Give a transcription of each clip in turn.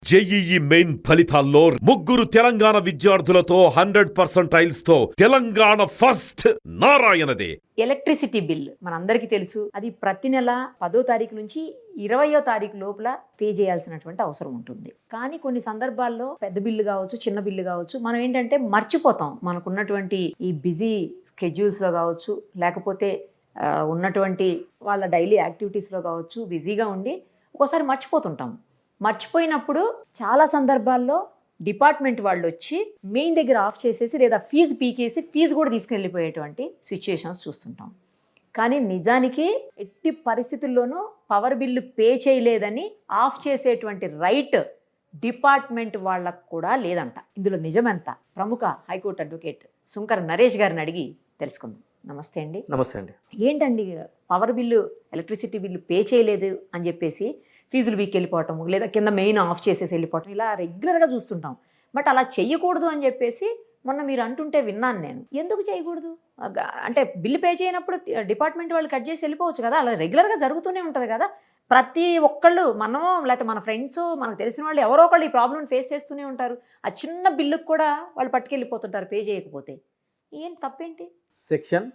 JEE main ఫలితాల్లో ముగ్గురు తెలంగాణ విద్యార్థులతో 100% తో తెలంగాణ ఫస్ట్ నారాయణదే. ఎలక్ట్రిసిటీ బిల్ మనందరికీ తెలుసు, అది ప్రతి నెల 10వ తారీఖు నుంచి 20వ తారీఖు లోపల పే చేయాల్సినటువంటి అవసరం ఉంటుంది. కానీ కొన్ని సందర్భాల్లో పెద్ద బిల్లు కావచ్చు, చిన్న బిల్లు కావచ్చు, మనం ఏంటంటే మర్చిపోతాం. మనకున్నటువంటి ఈ బిజీ స్కెడ్యూల్స్లో కావచ్చు, లేకపోతే ఉన్నటువంటి వాళ్ళ డైలీ యాక్టివిటీస్లో కావచ్చు, బిజీగా ఉండి ఒక్కోసారి మర్చిపోతుంటాం. మర్చిపోయినప్పుడు చాలా సందర్భాల్లో డిపార్ట్మెంట్ వాళ్ళు వచ్చి మెయిన్ దగ్గర ఆఫ్ చేసేసి లేదా ఫీజు పీకేసి ఫీజు కూడా తీసుకుని వెళ్ళిపోయేటువంటి సిచ్యుయేషన్స్ చూస్తుంటాం. కానీ నిజానికి ఎట్టి పరిస్థితుల్లోనూ పవర్ బిల్లు పే చేయలేదని ఆఫ్ చేసేటువంటి రైట్ డిపార్ట్మెంట్ వాళ్ళకు కూడా లేదంట. ఇందులో నిజమెంత? ప్రముఖ హైకోర్టు అడ్వకేట్ సుంకర నరేష్ గారిని అడిగి తెలుసుకుందాం. నమస్తే అండి. నమస్తే అండి. ఏంటండి power bill, electricity bill pay చేయలేదు అని చెప్పేసి ఫీజులు వీక్ వెళ్ళిపోవటము, లేదా కింద మెయిన్ ఆఫ్ చేసేసి వెళ్ళిపోవటం, ఇలా రెగ్యులర్గా చూస్తుంటాం. బట్ అలా చెయ్యకూడదు అని చెప్పేసి మొన్న మీరు అంటుంటే విన్నాను నేను. ఎందుకు చేయకూడదు? అంటే బిల్లు పే చేయనప్పుడు డిపార్ట్మెంట్ వాళ్ళు కట్ చేసి వెళ్ళిపోవచ్చు కదా. అలా రెగ్యులర్గా జరుగుతూనే ఉంటుంది కదా. ప్రతి ఒక్కళ్ళు, మనము లేకపోతే మన ఫ్రెండ్స్, మనకు తెలిసిన వాళ్ళు ఎవరో ఒకళ్ళు ఈ ప్రాబ్లమ్ ఫేస్ చేస్తూనే ఉంటారు. ఆ చిన్న బిల్లుకు కూడా వాళ్ళు పట్టుకెళ్ళిపోతుంటారు పే చేయకపోతే. ఏం తప్పేంటి? Section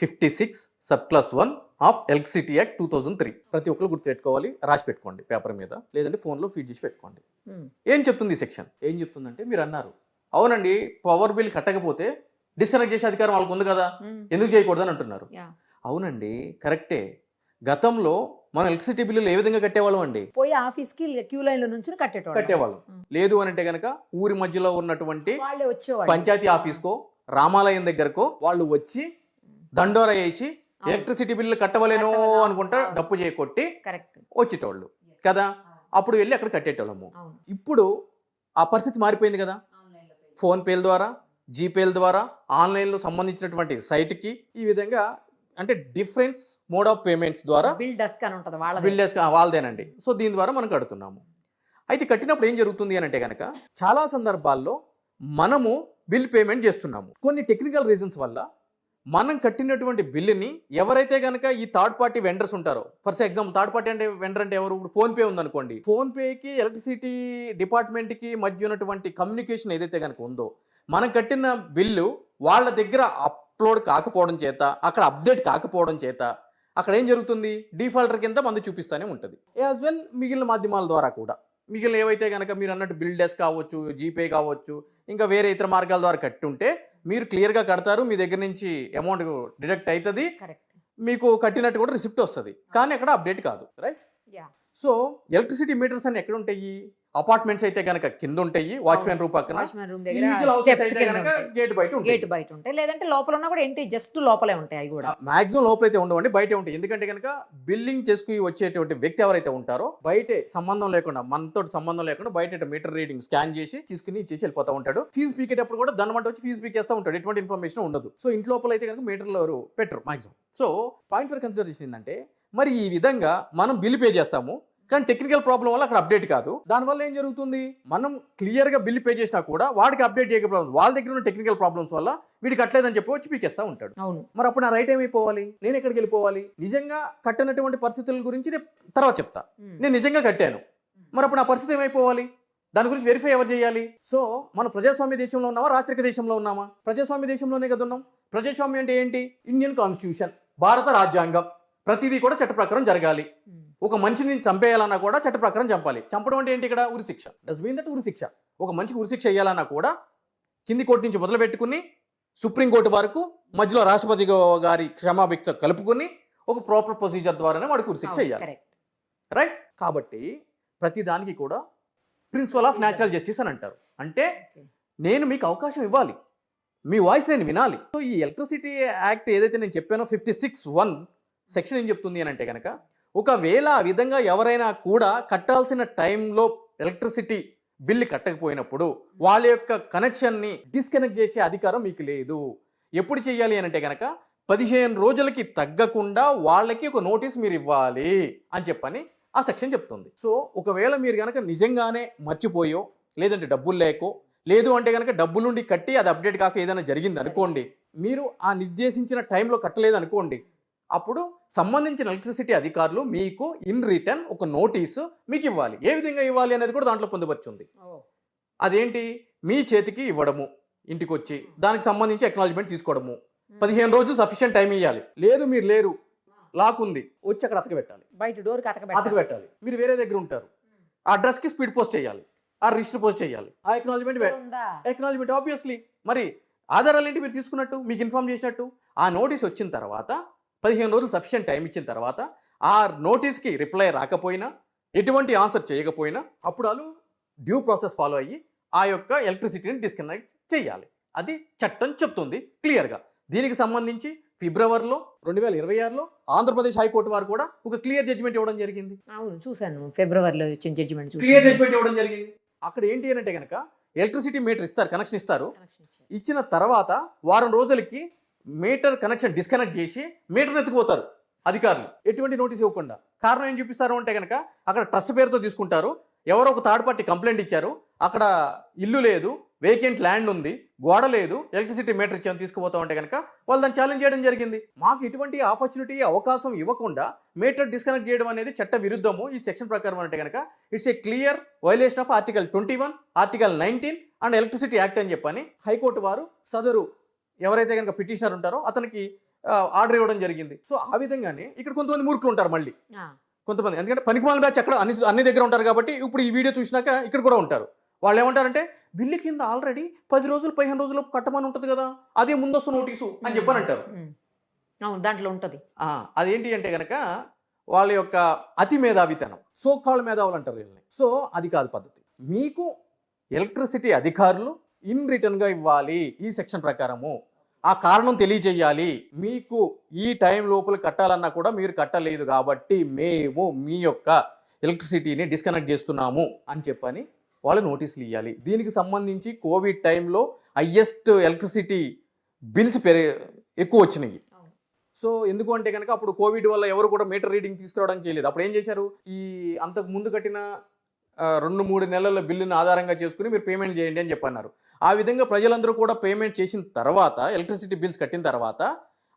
56 sub class 1 of electricity act 2003 ప్రతి ఒక్కరు గుర్తుపెట్టుకోవాలి, రాసి పెట్టుకోండి పేపర్ మీద, లేదంటే ఫోన్లో ఫీడ్ చేసి పెట్టుకోండి. ఏం చెప్తుంది ఈ సెక్షన్? ఏం చెప్తుందంటే, మీరు అన్నారు అవునండి పవర్ బిల్ కట్టకపోతే డిస్కనెక్ట్ చేసే అధికారం వాళ్ళకు ఉంది కదా, ఎందుకు చేయకూడదని అంటున్నారు. అవునండి, కరెక్టే. గతంలో మనం ఎలక్ట్రిసిటీ బిల్లులు ఏ విధంగా కట్టేవాళ్ళం అండి? పోయి ఆఫీస్కి క్యూ లైన్లో నుంచి కట్టేవాళ్ళం. లేదు అని అంటే కనుక ఊరి మధ్యలో ఉన్నటువంటి వాళ్ళే వచ్చేవాళ్ళు, పంచాయతీ ఆఫీస్కో రామాలయం దగ్గరకో వాళ్ళు వచ్చి దండోరా వేసి ఎలక్ట్రిసిటీ బిల్లు కట్టవలేను అనుకుంటా డప్పు చేయకొట్టి వచ్చేటోళ్ళు కదా. అప్పుడు వెళ్ళి అక్కడ కట్టేటోళ్ళము. ఇప్పుడు ఆ పరిస్థితి మారిపోయింది కదా. ఫోన్ పేల ద్వారా, జీపేల ద్వారా, ఆన్లైన్లో సంబంధించినటువంటి సైట్కి ఈ విధంగా, అంటే డిఫరెన్స్ మోడ్ ఆఫ్ పేమెంట్స్ ద్వారా బిల్ డెస్క్ అని ఉంటుంది, బిల్ డెస్క్ వాళ్ళదేనండి. సో దీని ద్వారా మనం కడుతున్నాము. అయితే కట్టినప్పుడు ఏం జరుగుతుంది అని అంటే కనుక, చాలా సందర్భాల్లో మనము బిల్ పేమెంట్ చేస్తున్నాము. కొన్ని టెక్నికల్ రీజన్స్ వల్ల మనం కట్టినటువంటి బిల్లుని ఎవరైతే కనుక ఈ థర్డ్ పార్టీ వెండర్స్ ఉంటారో, ఫర్ ఎగ్జాంపుల్ థర్డ్ పార్టీ అంటే వెండర్ అంటే ఎవరు? ఇప్పుడు ఫోన్పే ఉందనుకోండి, ఫోన్పేకి ఎలక్ట్రిసిటీ డిపార్ట్మెంట్కి మధ్య ఉన్నటువంటి కమ్యూనికేషన్ ఏదైతే కనుక ఉందో, మనం కట్టిన బిల్లు వాళ్ళ దగ్గర అప్లోడ్ కాకపోవడం చేత, అక్కడ అప్డేట్ కాకపోవడం చేత అక్కడ ఏం జరుగుతుంది? డిఫాల్టర్ కింద మంది చూపిస్తూనే ఉంటుంది. యాజ్ వెల్ మిగిలిన మాధ్యమాల ద్వారా కూడా, మిగిలిన ఏవైతే కనుక మీరు అన్నట్టు బిల్ డెస్క్ కావచ్చు, జీపే కావచ్చు, ఇంకా వేరే ఇతర మార్గాల ద్వారా కట్టుంటే మీరు క్లియర్గా కడతారు, మీ దగ్గర నుంచి అమౌంట్ డిడక్ట్ అవుతుంది, మీకు కట్టినట్టు కూడా రిసిప్ట్ వస్తుంది. కానీ అక్కడ అప్డేట్ కాదు, రైట్? సో ఎలక్ట్రిసిటీ మీటర్స్ అన్ని ఎక్కడ ఉంటాయి? అపార్ట్మెంట్స్ అయితే కనుక కింద ఉంటాయి, వాచ్మెన్ రూమ్ పక్కన, గేట్ బయట ఉంటాయి, లేదంటే లోపల ఉన్నా కూడా ఏంటి జస్ట్ లోపలే ఉంటాయి. అవి కూడా మాక్సిమం లోపలైతే ఉండవండి, బయటే ఉంటాయి. ఎందుకంటే కనుక బిల్లింగ్ చేసుకుని వచ్చేటువంటి వ్యక్తి ఎవరైతే ఉంటారో బయటే సంబంధం లేకుండా, మనతో సంబంధం లేకుండా బయట మీటర్ రీడింగ్ స్కాన్ చేసి తీసుకుని ఇచ్చేసి వెళ్ళిపోతా ఉంటాడు. ఫీజు పీకేటప్పుడు కూడా దాని వచ్చి ఫీజు పీకేస్తూ ఉంటాడు, ఎటువంటి ఇన్ఫర్మేషన్ ఉండదు. సో ఇంటి లోపల అయితే కనుక మీటర్లో పెట్టరు maximum. So point for consideration ఏంటంటే, మరి ఈ విధంగా మనం బిల్ పే చేస్తాము, కానీ టెక్నికల్ ప్రాబ్లం వల్ల అక్కడ అప్డేట్ కాదు. దానివల్ల ఏం జరుగుతుంది? మనం క్లియర్గా బిల్ పే చేసినా కూడా వాడికి అప్డేట్ చేయకపోవడం, వాళ్ళ దగ్గర ఉన్న టెక్నికల్ ప్రాబ్లమ్స్ వల్ల వీడికి కట్టలేదని చెప్పి వచ్చి పీకేస్తా ఉంటాడు. అవును. మరి అప్పుడు నా రైట్ ఏమైపోవాలి? నేను ఎక్కడికి వెళ్ళిపోవాలి? నిజంగా కట్టనటువంటి పరిస్థితుల గురించి నేను తర్వాత చెప్తా. నేను నిజంగా కట్టాను, మరి అప్పుడు నా పరిస్థితి ఏమైపోవాలి? దాని గురించి వెరిఫై ఎవరు చేయాలి? సో మనం ప్రజాస్వామ్య దేశంలో ఉన్నామా, రాచరిక దేశంలో ఉన్నామా? ప్రజాస్వామ్య దేశంలోనే కదా ఉన్నాం. ప్రజాస్వామ్యం అంటే ఏంటి? ఇండియన్ కాన్స్టిట్యూషన్, భారత రాజ్యాంగం, ప్రతిదీ కూడా చట్ట ప్రకారం జరగాలి. ఒక మనిషిని చంపేయాలన్నా కూడా చట్ట ప్రకారం చంపాలి. చంపడం అంటే ఏంటి? ఇక్కడ ఉరి శిక్ష. డస్ మీన్ దట్ ఉరి శిక్ష. ఒక మనిషికి ఉరి శిక్ష వేయాలన్నా కూడా కింది కోర్టు నుంచి మొదలు పెట్టుకుని సుప్రీంకోర్టు వరకు, మధ్యలో రాష్ట్రపతి గారి క్షమాభిక్ష కలుపుకొని ఒక ప్రాపర్ ప్రొసీజర్ ద్వారానే వాడికి ఉరి శిక్ష వేయాలి, రైట్? కాబట్టి ప్రతి దానికి కూడా ప్రిన్సిపల్ ఆఫ్ న్యాచురల్ జస్టిస్ అని అంటారు. అంటే నేను మీకు అవకాశం ఇవ్వాలి, మీ వాయిస్ నేను వినాలి. సో ఈ ఎలక్ట్రిసిటీ యాక్ట్ ఏదైతే నేను చెప్పానో 56(1) సెక్షన్ ఏం చెప్తుంది అని అంటే కనుక, ఒకవేళ ఆ విధంగా ఎవరైనా కూడా కట్టాల్సిన టైంలో ఎలక్ట్రిసిటీ బిల్లు కట్టకపోయినప్పుడు వాళ్ళ యొక్క కనెక్షన్ని డిస్కనెక్ట్ చేసే అధికారం మీకు లేదు. ఎప్పుడు చేయాలి అని అంటే కనుక 15 రోజులకి తగ్గకుండా వాళ్ళకి ఒక నోటీస్ మీరు ఇవ్వాలి అని చెప్పని ఆ సెక్షన్ చెప్తుంది. సో ఒకవేళ మీరు కనుక నిజంగానే మర్చిపోయో, లేదంటే డబ్బులు లేకో, లేదు అంటే కనుక డబ్బులుండి కట్టి అది అప్డేట్ కాక ఏదైనా జరిగింది అనుకోండి, మీరు ఆ నిర్దేశించిన టైంలో కట్టలేదు అనుకోండి, అప్పుడు సంబంధించిన ఎలక్ట్రిసిటీ అధికారులు మీకు ఇన్ రిటర్న్ ఒక నోటీసు మీకు ఇవ్వాలి. ఏ విధంగా ఇవ్వాలి అనేది కూడా దాంట్లో పొందుపరిచింది. అదేంటి, మీ చేతికి ఇవ్వడము, ఇంటికి వచ్చి దానికి సంబంధించి అక్నాలజ్మెంట్ తీసుకోవడము, 15 రోజులు సఫిషియెంట్ టైం ఇవ్వాలి. లేదు మీరు లేరు, లాక్ ఉంది, వచ్చి అక్కడ అతక పెట్టాలి, బయట డోర్ అతక పెట్టాలి. మీరు వేరే దగ్గర ఉంటారు, ఆ అడ్రస్కి స్పీడ్ పోస్ట్ చేయాలి, ఆ రిజిస్టర్ పోస్ట్ చేయాలి, ఆ అక్నాలజ్మెంట్ ఆబ్వియస్లీ. మరి ఆధారాలు ఏంటి మీరు తీసుకున్నట్టు, మీకు ఇన్ఫార్మ్ చేసినట్టు. ఆ నోటీస్ వచ్చిన తర్వాత 15 రోజులు సఫిషియెంట్ టైం ఇచ్చిన తర్వాత ఆ నోటీస్కి రిప్లై రాకపోయినా, ఎటువంటి ఆన్సర్ చేయకపోయినా, అప్పుడు వాళ్ళు డ్యూ ప్రాసెస్ ఫాలో అయ్యి ఆ యొక్క ఎలక్ట్రిసిటీని డిస్కనెక్ట్ చేయాలి. అది చట్టం చెప్తుంది క్లియర్గా. దీనికి సంబంధించి ఫిబ్రవరిలో 2026లో ఆంధ్రప్రదేశ్ హైకోర్టు వారు కూడా ఒక క్లియర్ జడ్జిమెంట్ ఇవ్వడం జరిగింది. అవును, చూశాను ఫిబ్రవరిలో వచ్చిన జడ్జిమెంట్. క్లియర్ జడ్జిమెంట్ ఇవ్వడం జరిగింది. అక్కడ ఏంటి అంటే కనుక ఎలక్ట్రిసిటీ మీటర్ ఇస్తారు, కనెక్షన్ ఇస్తారు. ఇచ్చిన తర్వాత వారం రోజులకి మీటర్ కనెక్షన్ డిస్కనెక్ట్ చేసి మీటర్ ఎత్తుకుపోతారు అధికారులు, ఎటువంటి నోటీస్ ఇవ్వకుండా. కారణం ఏం చూపిస్తారు అంటే కనుక అక్కడ ట్రస్ట్ పేరుతో తీసుకుంటారు. ఎవరో ఒక థర్డ్ పార్టీ కంప్లైంట్ ఇచ్చారు, అక్కడ ఇల్లు లేదు, వేకెంట్ ల్యాండ్ ఉంది, గోడ లేదు, ఎలక్ట్రిసిటీ మీటర్ ఇచ్చాము తీసుకుపోతాం అంటే కనుక వాళ్ళు దాన్ని ఛాలెంజ్ చేయడం జరిగింది. మాకు ఇటువంటి ఆపర్చునిటీ, అవకాశం ఇవ్వకుండా మీటర్ డిస్కనెక్ట్ చేయడం అనేది చట్ట విరుద్ధము ఈ సెక్షన్ ప్రకారం అంటే కనుక it's a clear violation of article 21, article 19 and electricity act అని చెప్పని హైకోర్టు వారు సదరు ఎవరైతే కనుక పిటిషనర్ ఉంటారో అతనికి ఆర్డర్ ఇవ్వడం జరిగింది. సో ఆ విధంగానే ఇక్కడ కొంతమంది మూర్ఖులు ఉంటారు, మళ్ళీ కొంతమంది, ఎందుకంటే పనికిమాల బ్యాచ్ అక్కడ అన్ని దగ్గర ఉంటారు కాబట్టి ఇప్పుడు ఈ వీడియో చూసినాక ఇక్కడ కూడా ఉంటారు. వాళ్ళు ఏమంటారంటే బిల్లు కింద ఆల్రెడీ 10 రోజులు 15 రోజులు కట్టమని ఉంటుంది కదా, అదే ముందస్తు నోటీసు అని చెప్పని అంటారు. దాంట్లో ఉంటుంది. అదేంటి అంటే కనుక వాళ్ళ యొక్క అతి మేధావితనం, సోకాళ్ళ మేధావులు అంటారు వీళ్ళని. సో అది కాదు పద్ధతి. మీకు ఎలక్ట్రిసిటీ అధికారులు ఇన్ రిటర్న్గా ఇవ్వాలి ఈ సెక్షన్ ప్రకారము. ఆ కారణం తెలియజేయాలి. మీకు ఈ టైం లోపల కట్టాలన్నా కూడా మీరు కట్టలేదు కాబట్టి మేము మీ యొక్క ఎలక్ట్రిసిటీని డిస్కనెక్ట్ చేస్తున్నాము అని చెప్పని వాళ్ళు నోటీసులు ఇవ్వాలి. దీనికి సంబంధించి కోవిడ్ టైంలో హైయెస్ట్ ఎలక్ట్రిసిటీ బిల్స్ ఎక్కువ వచ్చినాయి. సో ఎందుకు అంటే కనుక అప్పుడు కోవిడ్ వల్ల ఎవరు కూడా మీటర్ రీడింగ్ తీసుకురావడానికి చేయలేదు. అప్పుడు ఏం చేశారు, ఈ అంతకు ముందు కట్టిన 2-3 నెలల బిల్లుని ఆధారంగా చేసుకుని మీరు పేమెంట్ చేయండి అని చెప్పన్నారు. ఆ విధంగా ప్రజలందరూ కూడా పేమెంట్ చేసిన తర్వాత, ఎలక్ట్రిసిటీ బిల్స్ కట్టిన తర్వాత,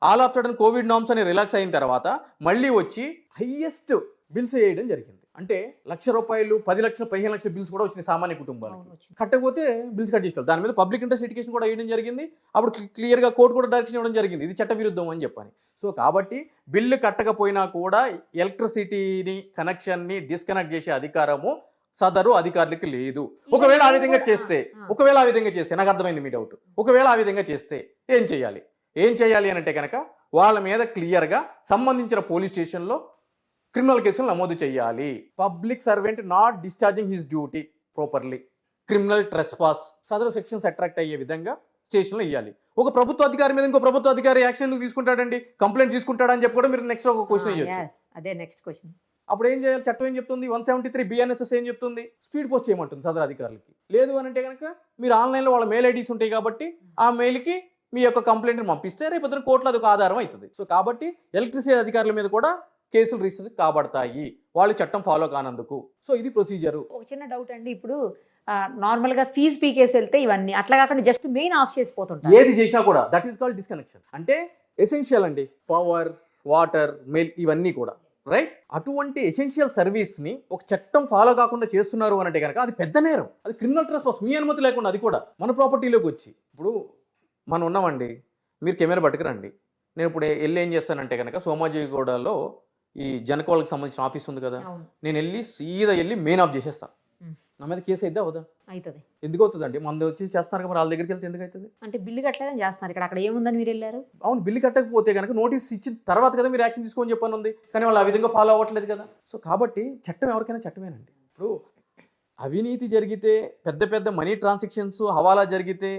all of sudden Covid norms అని రిలాక్స్ అయిన తర్వాత మళ్ళీ వచ్చి హైయెస్ట్ బిల్స్ వేయడం జరిగింది. అంటే ₹1,00,000, 10 లక్షలు, 15 లక్షల బిల్స్ కూడా వచ్చినాయి సామాన్య కుటుంబాలు. కట్టకపోతే బిల్స్ కట్ చేస్తారు. దాని మీద పబ్లిక్ ఇంట్రెస్ట్ లిటిగేషన్ కూడా వేయడం జరిగింది. అప్పుడు క్లియర్గా కోర్టు కూడా డైరెక్షన్ ఇవ్వడం జరిగింది, ఇది చట్ట విరుద్ధం అని చెప్పని. సో కాబట్టి బిల్లు కట్టకపోయినా కూడా ఎలక్ట్రిసిటీని కనెక్షన్ని డిస్కనెక్ట్ చేసే అధికారము సదరు అధికారులకి లేదు. ఒకవేళ ఆ విధంగా చేస్తే నాకు అర్థమైంది మీ డౌట్. ఒకవేళ ఆ విధంగా చేస్తే ఏం చేయాలి అని అంటే కనుక వాళ్ళ మీద క్లియర్గా సంబంధించిన పోలీస్ స్టేషన్లో క్రిమినల్ కేసులు నమోదు చేయాలి. Public servant not discharging his duty properly, criminal trespass, సదరు సెక్షన్స్ అట్రాక్ట్ అయ్యే విధంగా స్టేషన్లో ఇవ్వాలి. ఒక ప్రభుత్వ అధికారి మీద ఇంకో ప్రభుత్వ అధికారి యాక్షన్ ఎందుకు తీసుకుంటాడండి, కంప్లైంట్ తీసుకుంటాడని చెప్పి కూడా మీరు నెక్స్ట్ ఒక క్వశ్చన్ ఇవ్వచ్చు. అదే నెక్స్ట్ క్వశ్చన్. అప్పుడు ఏం చేయాలి, చట్టం ఏం చెప్తుంది, 173 BNSS ఏం చెప్తుంది, స్పీడ్ పోస్ట్ చేయమంటుంది సదరు అధికారులకి. లేదు అని అంటే కనుక మీరు ఆన్లైన్లో వాళ్ళ మెయిల్ ఐడీస్ ఉంటాయి కాబట్టి ఆ మెయిల్కి మీ యొక్క కంప్లైంట్ని పంపిస్తే రేపు కోర్టులో అది ఒక ఆధారం అవుతుంది. సో కాబట్టి ఎలక్ట్రిసిటీ అధికారుల మీద కూడా కేసులు రిజిస్టర్ కాబడతాయి వాళ్ళు చట్టం ఫాలో కానందుకు. సో ఇది ప్రొసీజరు. ఒక చిన్న డౌట్ అండి, ఇప్పుడు నార్మల్గా ఫీజు పీకేసి వెళ్తే ఇవన్నీ అట్లా కాకుండా జస్ట్ మెయిన్ ఆఫ్ చేసిపోతుంటారు. ఏది చేసినా కూడా దట్ ఈస్ కాల్డ్ డిస్కనెక్షన్. అంటే ఎసెన్షియల్ అండి, పవర్, వాటర్, మెయిల్ ఇవన్నీ కూడా రైట్. అటువంటి ఎసెన్షియల్ సర్వీస్ని ఒక చట్టం ఫాలో కాకుండా చేస్తున్నారు అని అంటే కనుక అది పెద్ద నేరం, అది క్రిమినల్ ట్రెస్పాస్. మీ అనుమతి లేకుండా అది కూడా మన ప్రాపర్టీలోకి వచ్చి. ఇప్పుడు మనం ఉన్నామండి, మీరు కెమెరా పట్టుకురండి, నేను ఇప్పుడు వెళ్ళి ఏం చేస్తానంటే కనుక సోమాజిగూడలో ఈ జనకోళ్ళకి సంబంధించిన ఆఫీస్ ఉంది కదా, నేను సీదా వెళ్ళి మెయిన్ ఆఫ్ చేసేస్తాను. నా మీద కేసు అయితే అవుదా? అవుతుంది. ఎందుకు అవుతుంది అండి, మంది వచ్చి చేస్తున్నారు కదా, వాళ్ళ దగ్గరికి వెళ్తే ఎందుకు అవుతుంది? అంటే బిల్లు కట్టలేదని చేస్తున్నారు ఇక్కడ, అక్కడ ఏముందని మీరు వెళ్ళారు. అవును, బిల్లు కట్టకపోతే కనుక నోటీస్ ఇచ్చిన తర్వాత కదా మీరు యాక్షన్ తీసుకోని చెప్పని ఉంది, కానీ వాళ్ళు ఆ విధంగా ఫాలో అవ్వట్లేదు కదా. సో కాబట్టి చట్టం ఎవరికైనా చట్టమేనండి. ఇప్పుడు అవినీతి జరిగితే, పెద్ద పెద్ద మనీ ట్రాన్సాక్షన్స్ హవాలా జరిగితే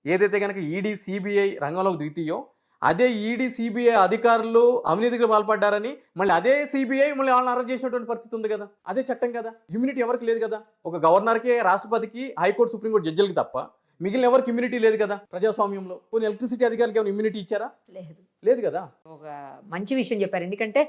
ఏదైతే కనుక ఈడీ, సిబిఐ రంగంలోకి దిగుతాయో, అదే ఈడీ, సిబిఐ అధికారులు అవినీతికి పాల్పడ్డారని మళ్ళీ అదే సిబిఐ మళ్ళీ వాళ్ళని అరెస్ట్ చేసినటువంటి పరిస్థితి ఉంది కదా, అదే చట్టం కదా. ఇమ్యూనిటీ ఎవరికి లేదు కదా, ఒక గవర్నర్కి, రాష్ట్రపతికి, హైకోర్టు, సుప్రీంకోర్టు జడ్జిలకి తప్ప మిగిలిన ఎవరికి ఇమ్యూనిటీ లేదు కదా ప్రజాస్వామ్యంలో. కొన్ని ఎలక్ట్రిసిటీ అధికారులకి ఏమైనా ఇమ్యూనిటీ ఇచ్చారా? లేదు కదా. ఒక మంచి విషయం చెప్పారు, ఎందుకంటే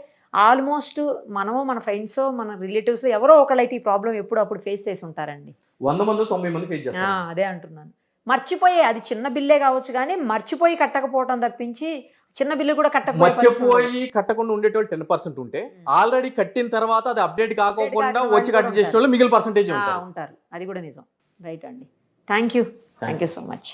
ఆల్మోస్ట్ మనము, మన ఫ్రెండ్స్, మన రిలేటివ్స్ ఎవరో ఒకళ్ళైతే ఈ ప్రాబ్లం ఎప్పుడు అప్పుడు ఫేస్ చేసి ఉంటారండి. 100 మంది 90 మంది ఫేస్ చేస్తారు. అదే అంటున్నాను. మర్చిపోయే, అది చిన్న బిల్లే కావచ్చు కానీ మర్చిపోయి కట్టకపోవటం తప్పించి చిన్న బిల్లు కూడా కట్టకపోయే పరిస్థితి ఉండదు. మర్చిపోయి కట్టకుండా ఉండేటోళ్ళు 10% ఉంటే ఆల్రెడీ కట్టిన తర్వాత అది అప్డేట్ కాకోకుండా కాకుండా వచ్చి కట్టి వాళ్ళు చేసేటోళ్ళు మిగిలిన పర్సెంటేజ్ ఆ, ఉంటారు. ఉంటారు. అది కూడా నిజం. రైట్ అండి. Thank you so much.